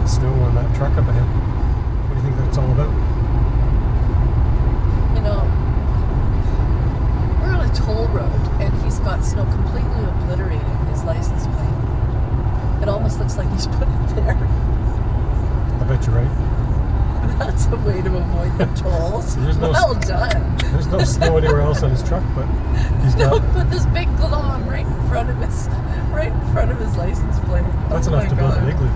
got snow on that truck up ahead. What do you think that's all about? You know, we're on a toll road, and he's got snow completely obliterating his license plate. It almost looks like he's put it there. I bet you're right. That's a way to avoid the tolls. There's no Well done. There's no snow anywhere else on his truck, but he's No, got. put this big glom right in front of his license plate. That's Oh enough my to build an God. igloo.